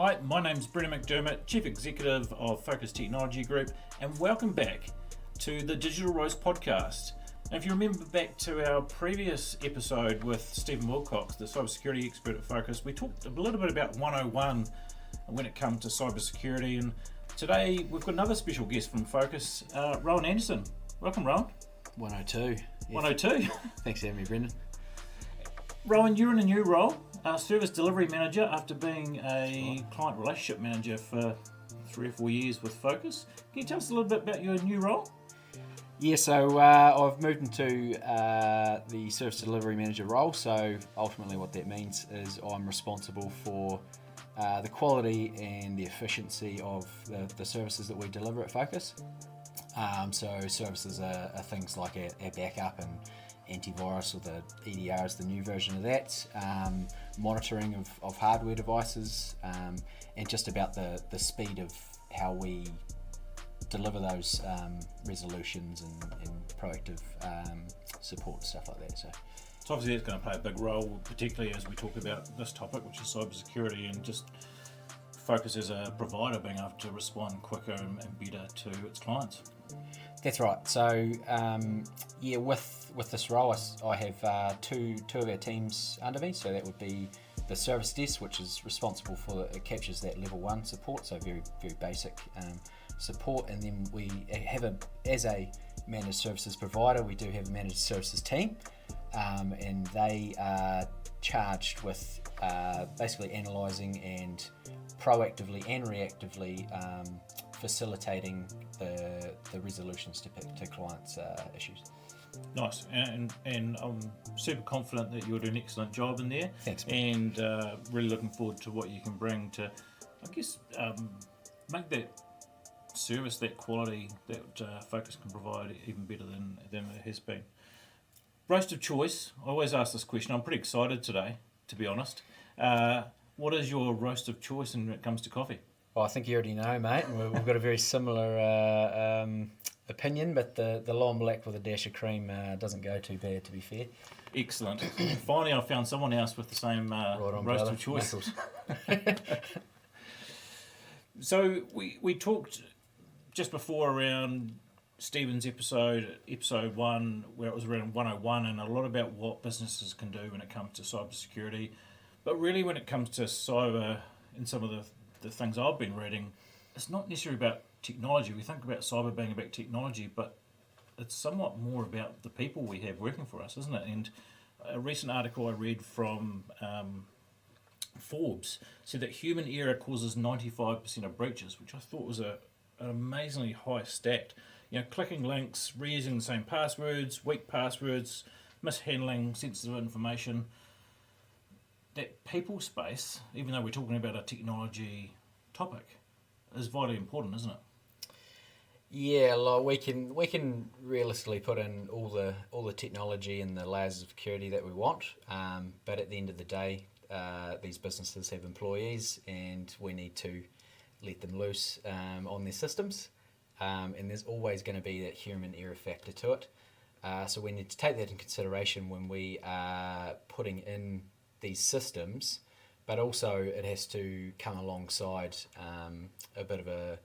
Hi, my name's Brendon McDermott, Chief Executive of Focus Technology Group, and welcome back to the Digital Roast podcast. Now, if you remember back to our previous episode with Stephen Wilcox, the cybersecurity expert at Focus, we talked a little bit about 101 when it comes to cybersecurity, and today we've got another special guest from Focus, Rohan Anderson. Welcome, Rohan. 102. Yes. 102. Thanks for having me, Brendan. Rohan, you're in a new role, Service Delivery Manager, after being a client relationship manager for 3 or 4 years with Focus. Can you tell us a little bit about your new role? Yeah, so I've moved into the Service Delivery Manager role. So ultimately what that means is I'm responsible for the quality and the efficiency of the services that we deliver at Focus. So services are things like our backup and antivirus, or the EDR is the new version of that, monitoring of hardware devices, and just about the speed of how we deliver those resolutions and proactive support, stuff like that. So obviously it's going to play a big role, particularly as we talk about this topic, which is cybersecurity, and just Focus as a provider being able to respond quicker and better to its clients. That's right. So with this role, I have two of our teams under me. So that would be the service desk, which is responsible for it captures that level 1 support, so very basic support. And then we have as a managed services provider, we do have a managed services team, and they are charged with basically analysing and proactively and reactively facilitating the resolutions to clients' issues. Nice, and I'm super confident that you'll do an excellent job in there. Thanks, man. And really looking forward to what you can bring to, I guess, make that service, that quality that Focus can provide even better than it has been. Roast of choice. I always ask this question. I'm pretty excited today, to be honest. What is your roast of choice when it comes to coffee? Well, I think you already know, mate. We've got a very similar opinion, but the long black with a dash of cream doesn't go too bad, to be fair. Excellent. Finally, I found someone else with the same roast of choice. So we talked just before around Stephen's episode 1, where it was around 101, and a lot about what businesses can do when it comes to cybersecurity. But really, when it comes to cyber and some of the things I've been reading, it's not necessarily about technology. We think about cyber being about technology, but it's somewhat more about the people we have working for us, isn't it? And a recent article I read from Forbes said that human error causes 95% of breaches, which I thought was an amazingly high stat. You know, clicking links, reusing the same passwords, weak passwords, mishandling sensitive information. That people space, even though we're talking about a technology topic, is vitally important, isn't it? Yeah, like we can realistically put in all the technology and the layers of security that we want, but at the end of the day, these businesses have employees, and we need to let them loose on their systems, and there's always going to be that human error factor to it. So we need to take that in consideration when we are putting in these systems, but also it has to come alongside a bit of a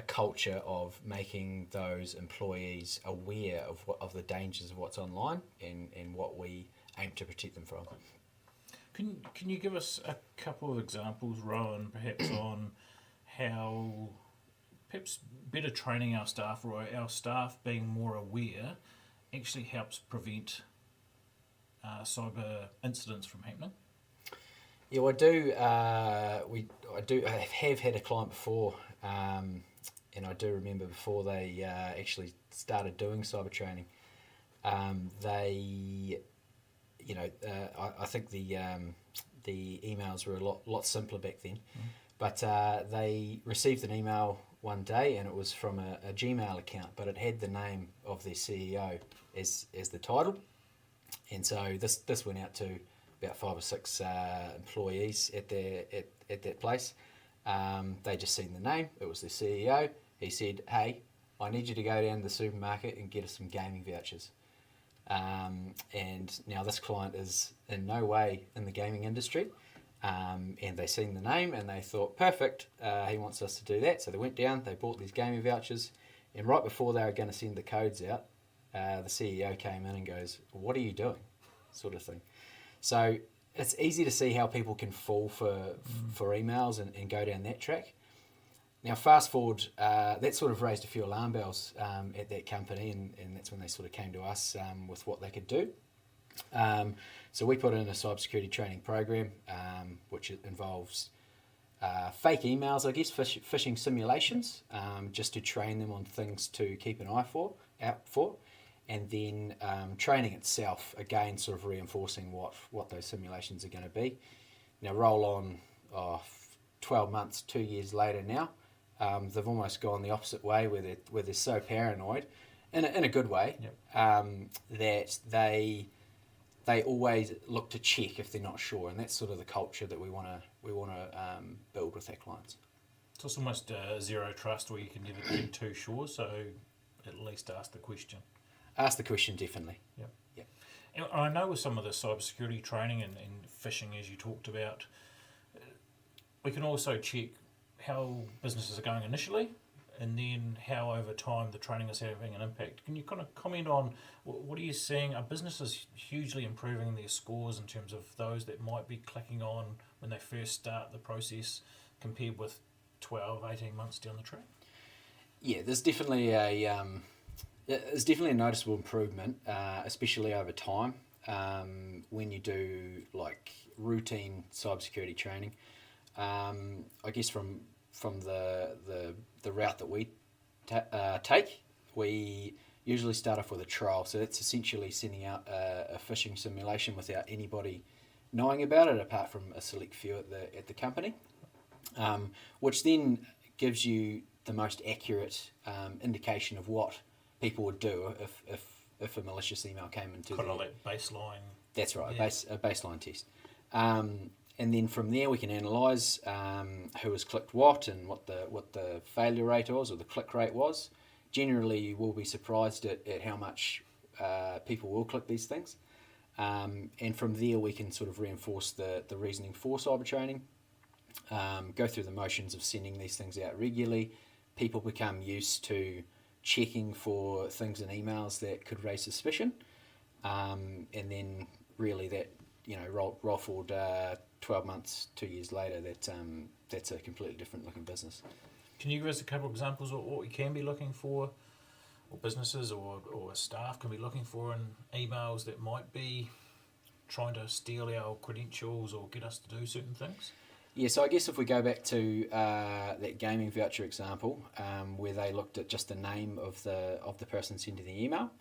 culture of making those employees aware of the dangers of what's online and what we aim to protect them from. Can you give us a couple of examples, Rohan, perhaps on how perhaps better training our staff, or our staff being more aware, actually helps prevent cyber incidents from happening? Yeah, well, I have had a client before, and I do remember before they actually started doing cyber training. I think the emails were a lot simpler back then, but they received an email one day, and it was from a Gmail account, but it had the name of their CEO as the title. And so this went out to about 5 or 6 employees at that place. They just seen the name. It was the CEO. He said, "Hey, I need you to go down to the supermarket and get us some gaming vouchers." And now this client is in no way in the gaming industry, And they seen the name and they thought, perfect, he wants us to do that. So they went down, they bought these gaming vouchers, and right before they were going to send the codes out, the CEO came in and goes, what are you doing? Sort of thing. So it's easy to see how people can fall for emails and go down that track. Now, fast forward, that sort of raised a few alarm bells at that company, and that's when they sort of came to us with what they could do. So we put in a cybersecurity training program, which involves fake emails, I guess, phishing simulations, just to train them on things to keep an eye out for, and then training itself, again, sort of reinforcing what those simulations are going to be. Now, roll on 12 months, 2 years later now, they've almost gone the opposite way, where they're so paranoid, in a good way, that they always look to check if they're not sure, and that's sort of the culture that we want to build with our clients. So it's almost zero trust, where you can never be too sure. So at least ask the question. Ask the question, definitely. Yep. Yep. And I know with some of the cybersecurity training and phishing, as you talked about, we can also check how businesses are going initially, and then how over time the training is having an impact. Can you kind of comment on what are you seeing? Are businesses hugely improving their scores in terms of those that might be clicking on when they first start the process compared with 12, 18 months down the track? Yeah, there's definitely a noticeable improvement, especially over time, when you do like routine cybersecurity training. I guess from the route that we take, we usually start off with a trial. So that's essentially sending out a phishing simulation without anybody knowing about it, apart from a select few at the company, which then gives you the most accurate indication of what people would do if a malicious email came into kind of like baseline. That's right, yeah. a baseline test. And then from there we can analyse who has clicked what and what the failure rate was, or the click rate was. Generally, you will be surprised at how much people will click these things. And from there we can sort of reinforce the reasoning for cyber training, go through the motions of sending these things out regularly. People become used to checking for things in emails that could raise suspicion. And then really that, roll forward 12 months, 2 years later, that's a completely different looking business. Can you give us a couple of examples of what we can be looking for, or businesses or staff can be looking for in emails that might be trying to steal our credentials or get us to do certain things? Yeah, so I guess if we go back to that gaming voucher example, where they looked at just the name of the person sending the email,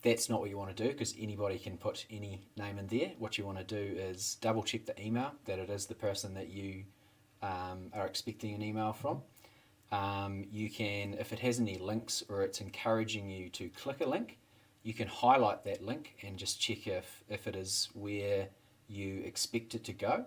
that's not what you want to do, because anybody can put any name in there. What you want to do is double check the email, that it is the person that you are expecting an email from. You can, if it has any links or it's encouraging you to click a link, you can highlight that link and just check if it is where you expect it to go.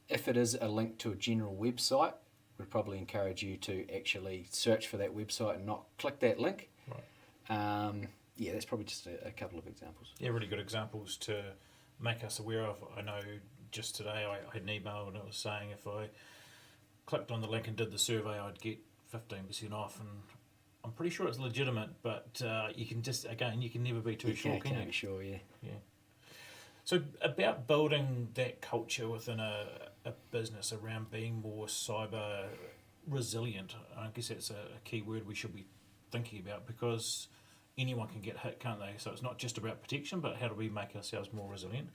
If it is a link to a general website, we'd probably encourage you to actually search for that website and not click that link. Right. Yeah, that's probably just a couple of examples. Yeah, really good examples to make us aware of. I know just today I had an email and it was saying if I clicked on the link and did the survey, I'd get 15% off, and I'm pretty sure it's legitimate, but you can never be too sure, can you? Can't be sure, yeah. Yeah. So about building that culture within a business around being more cyber resilient, I guess that's a key word we should be thinking about, because anyone can get hit, can't they? So it's not just about protection, but how do we make ourselves more resilient?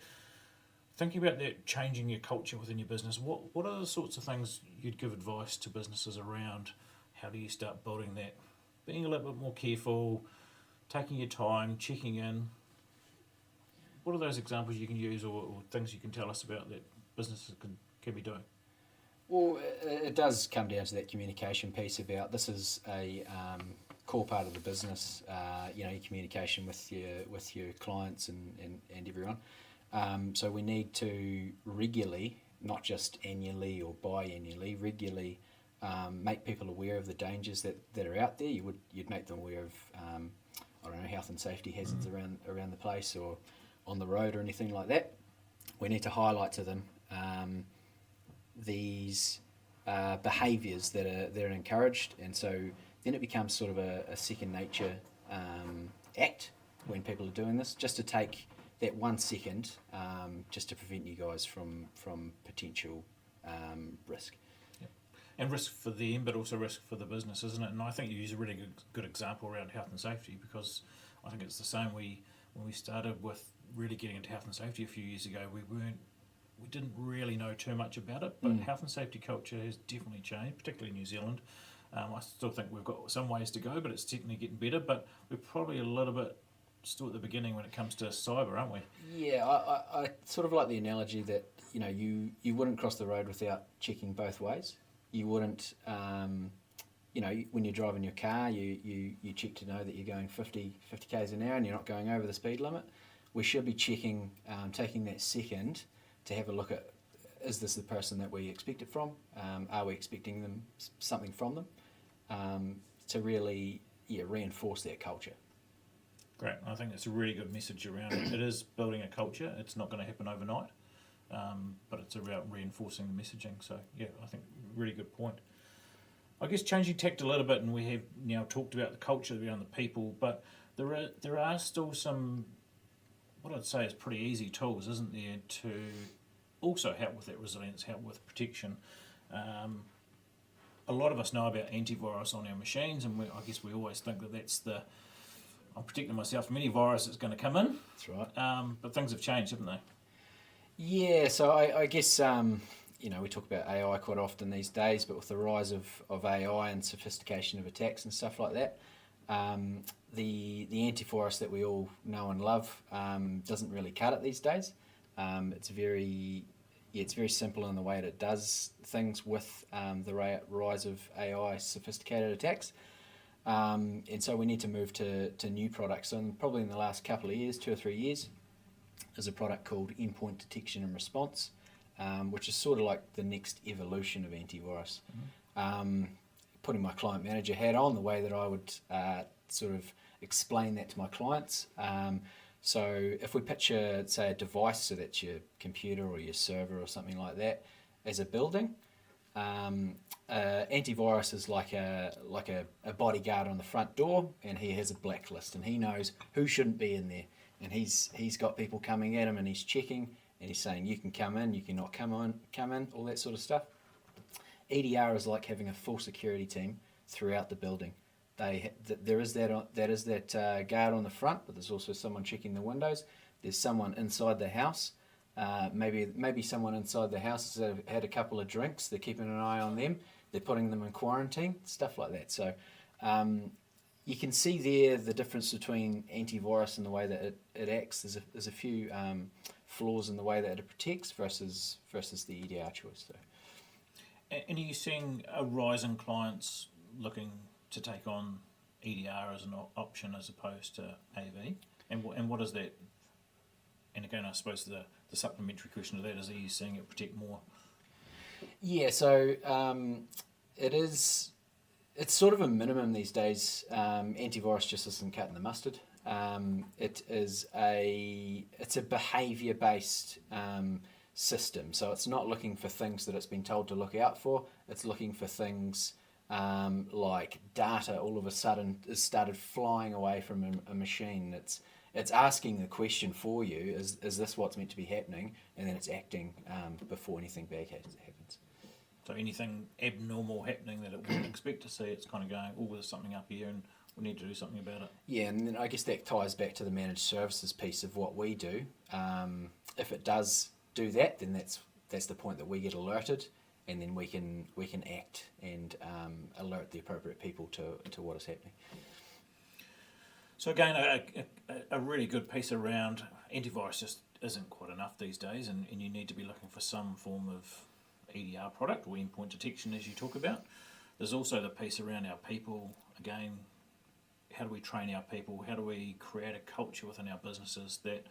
Thinking about that, changing your culture within your business, what are the sorts of things you'd give advice to businesses around? How do you start building that? Being a little bit more careful, taking your time, checking in. What are those examples you can use, or things you can tell us about that businesses can be doing? Well, it does come down to that communication piece about this is a core part of the business. Your communication with your clients and everyone. So we need to regularly, not just annually or biannually, regularly make people aware of the dangers that are out there. You'd make them aware of health and safety hazards around the place or on the road or anything like that. we need to highlight to them these behaviours that are encouraged, and so then it becomes sort of a second nature act when people are doing this, just to take that 1 second just to prevent you guys from potential risk. And risk for them, but also risk for the business, isn't it? And I think you use a really good example around health and safety, because I think it's the same. When we started with really getting into health and safety a few years ago, we didn't really know too much about it, but health and safety culture has definitely changed, particularly in New Zealand. I still think we've got some ways to go, but it's definitely getting better. But we're probably a little bit still at the beginning when it comes to cyber, aren't we? Yeah, I sort of like the analogy that you wouldn't cross the road without checking both ways. You wouldn't, when you're driving your car, you check to know that you're going 50 k's an hour and you're not going over the speed limit. We should be checking, taking that second to have a look at, is this the person that we expect it from? Are we expecting something from them? To really reinforce that culture. Great. I think that's a really good message around it. It is building a culture. It's not going to happen overnight, but it's about reinforcing the messaging. So, yeah, I think really good point. I guess changing tact a little bit, and we have now talked about the culture around the people, but there are still some, what I'd say is pretty easy tools, isn't there, to also help with that resilience, help with protection. A lot of us know about antivirus on our machines, and I guess we always think that that's I'm protecting myself from any virus that's going to come in. That's right. But things have changed, haven't they? Yeah, so I guess, we talk about AI quite often these days, but with the rise of AI and sophistication of attacks and stuff like that, the antivirus that we all know and love doesn't really cut it these days. It's very simple in the way that it does things with the rise of AI sophisticated attacks. And so we need to move to new products. And probably in the last couple of years, 2 or 3 years, there's a product called Endpoint Detection and Response, which is sort of like the next evolution of antivirus. Putting my client manager hat on, the way that I would sort of explain that to my clients. So if we picture, say, a device, so that's your computer or your server or something like that, as a building, antivirus is like a bodyguard on the front door, and he has a blacklist, and he knows who shouldn't be in there, and he's got people coming at him, and he's checking, and he's saying you can come in, you cannot come in, all that sort of stuff. EDR is like having a full security team throughout the building. There is that guard on the front, but there's also someone checking the windows. There's someone inside the house. Maybe someone inside the house has had a couple of drinks. They're keeping an eye on them. They're putting them in quarantine, stuff like that. So you can see there the difference between antivirus and the way that it acts. There's a few flaws in the way that it protects versus the EDR choice. So. And are you seeing a rise in clients looking to take on EDR as an option as opposed to AV? And what is that? And again, I suppose the supplementary question to that is, are you seeing it protect more? Yeah, so it's sort of a minimum these days. Antivirus just isn't cutting the mustard. It's a behaviour based system, so it's not looking for things that it's been told to look out for. It's looking for things like data all of a sudden has started flying away from a machine. It's asking the question for you, is this what's meant to be happening? And then it's acting before anything bad happens. So anything abnormal happening that it wouldn't expect to see, it's kind of going, oh, there's something up here and we need to do something about it. Yeah, and then I guess that ties back to the managed services piece of what we do. If it does do that, then that's the point that we get alerted, and then we can act and alert the appropriate people to what is happening. So again, a really good piece around antivirus just isn't quite enough these days, and you need to be looking for some form of EDR product or endpoint detection, as you talk about. There's also the piece around our people. Again, how do we train our people? How do we create a culture within our businesses that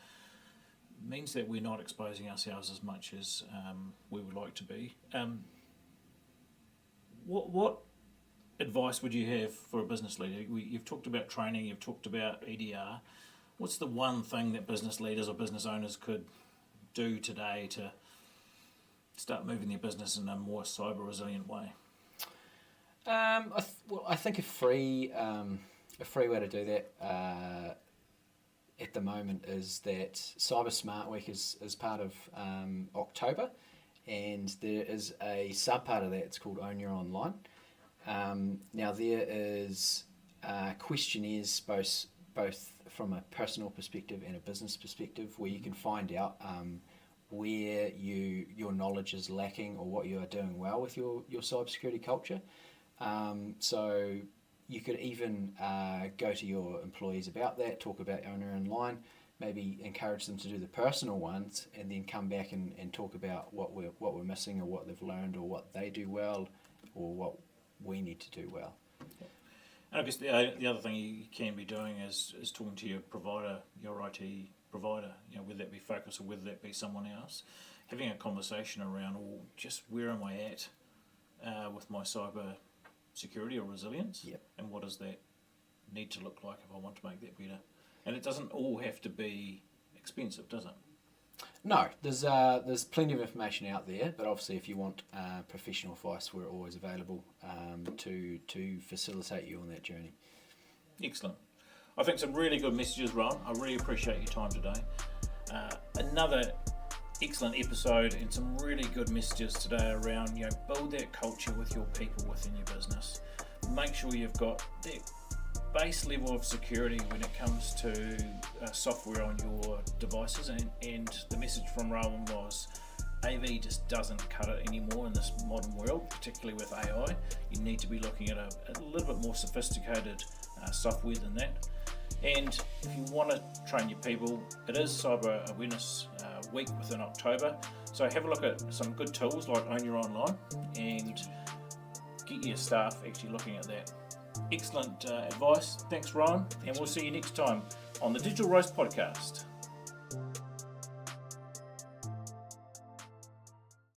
means that we're not exposing ourselves as much as we would like to be? What advice would you have for a business leader? You've talked about training, you've talked about EDR. What's the one thing that business leaders or business owners could do today to start moving their business in a more cyber resilient way? I think a free way to do that at the moment is that Cyber Smart Week is part of October, and there is a sub part of that. It's called Own Your Online. Now there is questionnaires both from a personal perspective and a business perspective, where you can find out where your knowledge is lacking or what you are doing well with your cybersecurity culture. So you could even go to your employees about that, talk about Own Your Online, maybe encourage them to do the personal ones, and then come back and talk about what we're missing, or what they've learned, or what they do well, or what we need to do well. And I guess the other thing you can be doing is talking to your provider, your IT provider, whether that be Focus or whether that be someone else, having a conversation around, just where am I at with my cyber security or resilience, Yep. and what does that need to look like if I want to make that better? And it doesn't all have to be expensive, does it? No, there's plenty of information out there, but obviously if you want professional advice, we're always available to facilitate you on that journey. Excellent. I think some really good messages, Rohan. I really appreciate your time today. Another excellent episode and some really good messages today around, build that culture with your people within your business. Make sure you've got that base level of security when it comes to software on your devices, and the message from Rohan was AV just doesn't cut it anymore in this modern world, particularly with AI. You need to be looking at a little bit more sophisticated software than that. And if you want to train your people, it is Cyber Awareness Week within October, so have a look at some good tools like Own Your Online and get your staff actually looking at that. Excellent advice. Thanks, Rohan, and we'll see you next time on the Digital Roast Podcast.